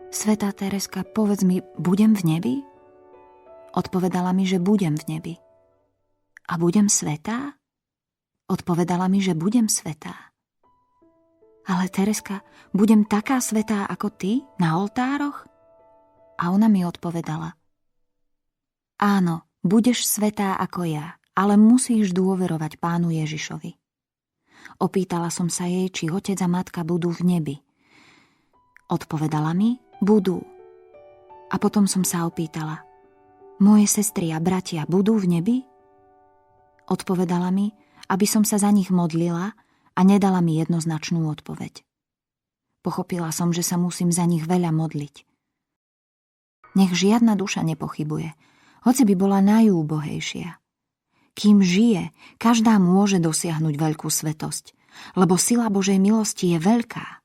Svätá Tereska, povedz mi, budem v nebi? Odpovedala mi, že budem v nebi. A budem svätá? Odpovedala mi, že budem svätá. Ale Tereska, budem taká svätá ako ty na oltároch? A ona mi odpovedala: áno, budeš svätá ako ja, ale musíš dôverovať Pánu Ježišovi. Opýtala som sa jej, či otec a matka budú v nebi. Odpovedala mi: budú. A potom som sa opýtala: moje sestry a bratia budú v nebi? Odpovedala mi, aby som sa za nich modlila, a nedala mi jednoznačnú odpoveď. Pochopila som, že sa musím za nich veľa modliť. Nech žiadna duša nepochybuje, hoci by bola najúbohejšia. Kým žije, každá môže dosiahnuť veľkú svetosť, lebo sila Božej milosti je veľká.